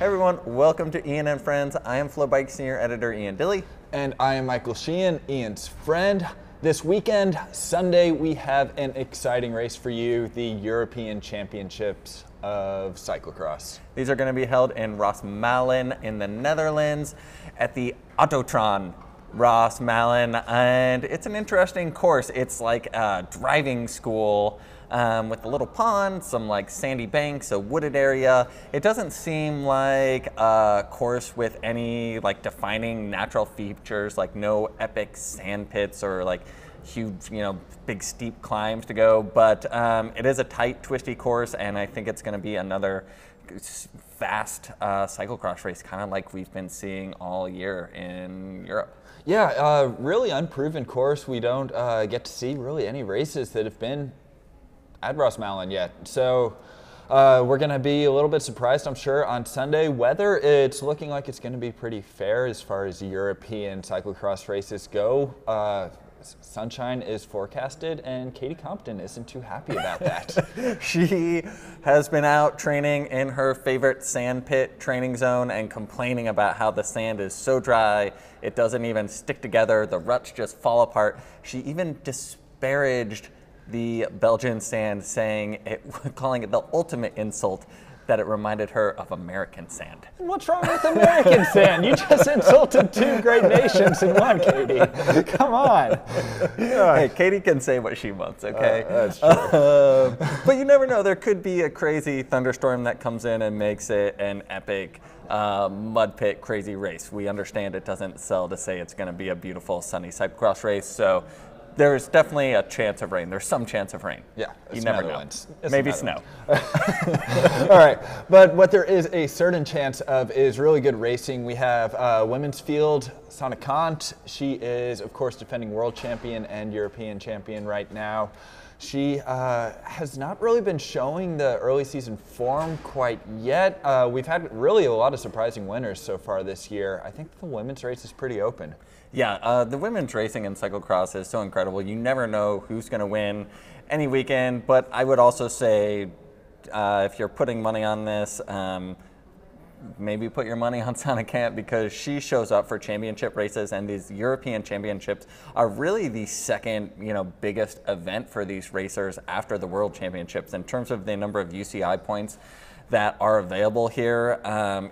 Hey everyone, welcome to Ian and Friends. I am FloBikes Senior Editor Ian Dille. And I am Michael Sheehan, Ian's friend. This weekend, Sunday, we have an exciting race for you, the European Championships of Cyclocross. These are going to be held in Rosmalen in the Netherlands at the Autotron Rosmalen, and it's an interesting course. It's like a driving school with a little pond, some like sandy banks, a wooded area. It doesn't seem like a course with any like defining natural features, like no epic sand pits or like huge, big steep climbs to go, but it is a tight, twisty course, and I think it's going to be another fast cyclocross race, kind of like we've been seeing all year in Europe. Yeah, really unproven course. We don't get to see really any races that have been at Rosmalen yet. So we're going to be a little bit surprised, I'm sure, on Sunday. Weather, it's looking like it's going to be pretty fair as far as European cyclocross races go. Sunshine is forecasted, and Katie Compton isn't too happy about that. She has been out training in her favorite sand pit training zone and complaining about how the sand is so dry, it doesn't even stick together, the ruts just fall apart. She even disparaged the Belgian sand, calling it the ultimate insult that it reminded her of American sand. What's wrong with American sand? You just insulted two great nations in one, Katie. Come on. Hey, Katie can say what she wants, okay? That's true. But you never know. There could be a crazy thunderstorm that comes in and makes it an epic mud pit crazy race. We understand it doesn't sell to say it's going to be a beautiful sunny cyclocross race, so there's definitely a chance of rain. There's some chance of rain. Yeah, you never know. Maybe snow. All right, but what there is a certain chance of is really good racing. We have women's field, Sana Kant. She is, of course, defending world champion and European champion right now. She has not really been showing the early season form quite yet. We've had really a lot of surprising winners so far this year. I think the women's race is pretty open. Yeah, the women's racing in cyclocross is so incredible. You never know who's going to win any weekend, but I would also say if you're putting money on this, maybe put your money on Sana Kant, because she shows up for championship races, and these European championships are really the second, biggest event for these racers after the World Championships in terms of the number of UCI points that are available here.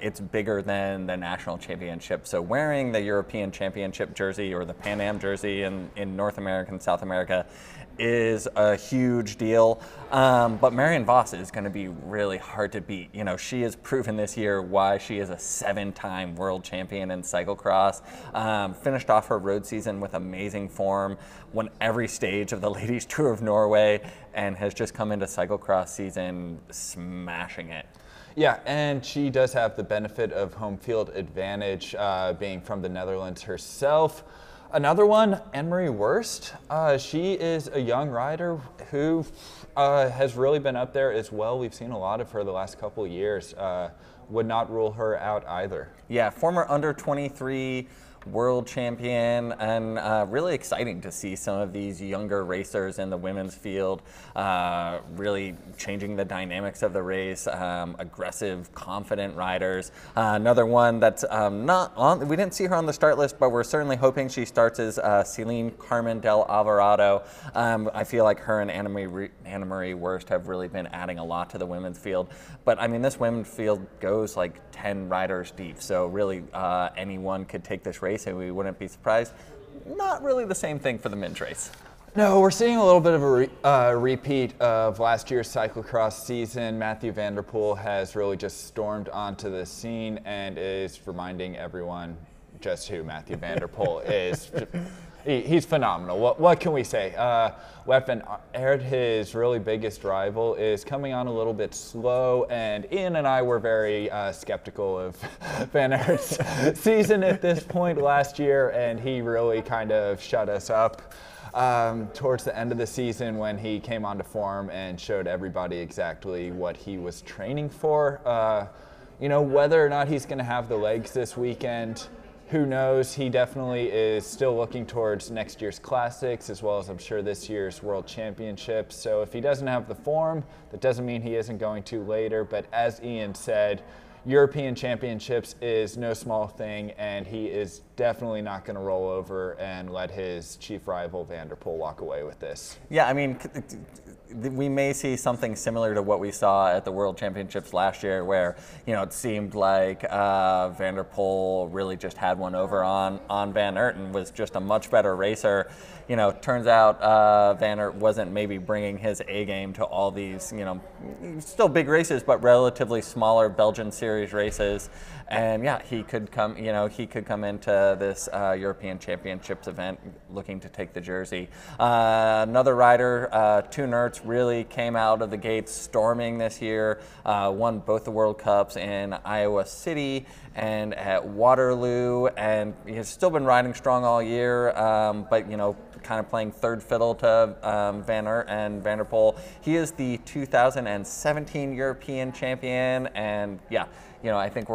It's bigger than the national championship. So wearing the European Championship jersey or the Pan Am jersey in North America and South America is a huge deal. But Marion Vos is going to be really hard to beat. She has proven this year why she is a 7-time world champion in cyclocross. Finished off her road season with amazing form, won every stage of the Ladies Tour of Norway, and has just come into cyclocross season smashing it. Yeah, and she does have the benefit of home field advantage, being from the Netherlands herself. Another one, Anne-Marie Wurst. She is a young rider who has really been up there as well. We've seen a lot of her the last couple of years. Would not rule her out either. Yeah, former under-23 world champion, and really exciting to see some of these younger racers in the women's field really changing the dynamics of the race. Aggressive, confident riders. Another one that's not on, we didn't see her on the start list, but we're certainly hoping she starts, is Celine Carmen del Alvarado. I feel like her and Anne-Marie Wurst have really been adding a lot to the women's field. But I mean, this women's field goes like 10 riders deep, so really anyone could take this race and we wouldn't be surprised. Not really the same thing for the men's race. No, we're seeing a little bit of a repeat of last year's cyclocross season. Matthew van der Poel has really just stormed onto the scene and is reminding everyone just who Matthew van der Poel is. He's phenomenal. What can we say? Wout van Aert, his really biggest rival, is coming on a little bit slow, and Ian and I were very skeptical of Van Aert's season at this point last year, and he really kind of shut us up towards the end of the season when he came onto form and showed everybody exactly what he was training for. Whether or not he's going to have the legs this weekend, who knows? He definitely is still looking towards next year's classics, as well as I'm sure this year's World Championships. So if he doesn't have the form, that doesn't mean he isn't going to later. But as Ian said, European Championships is no small thing, and he is definitely not going to roll over and let his chief rival Van der Poel walk away with this. Yeah, I mean, we may see something similar to what we saw at the World Championships last year, where it seemed like Van der Poel really just had one over on Van Aert and was just a much better racer. Turns out Van Aert wasn't maybe bringing his A game to all these, still big races, but relatively smaller Belgian Series races. And yeah, he could come into this European Championships event looking to take the jersey. Another rider, Toon Aerts, really came out of the gates storming this year. Won both the World Cups in Iowa City and at Waterloo, and he has still been riding strong all year. But kind of playing third fiddle to Van Aert and Van der Poel. He is the 2017 European champion, and yeah, I think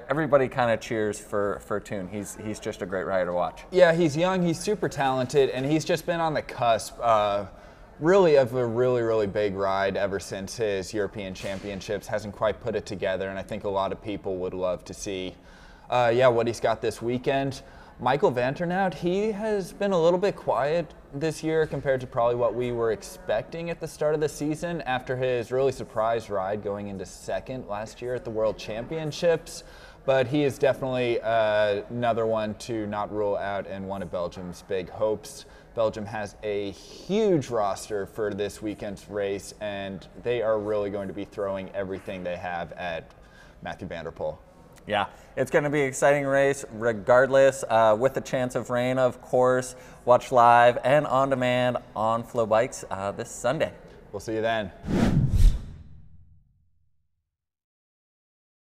everybody kind of cheers for Toon. He's just a great rider to watch. Yeah, he's young, he's super talented, and he's just been on the cusp really of a really big ride ever since his European Championships. Hasn't quite put it together, and I think a lot of people would love to see what he's got this weekend. Michael Vanternout, he has been a little bit quiet this year compared to probably what we were expecting at the start of the season after his really surprise ride going into second last year at the World Championships. But he is definitely another one to not rule out and one of Belgium's big hopes. Belgium has a huge roster for this weekend's race, and they are really going to be throwing everything they have at Mathieu van der Poel. Yeah, it's going to be an exciting race regardless, with the chance of rain, of course. Watch live and on demand on FloBikes this Sunday. We'll see you then.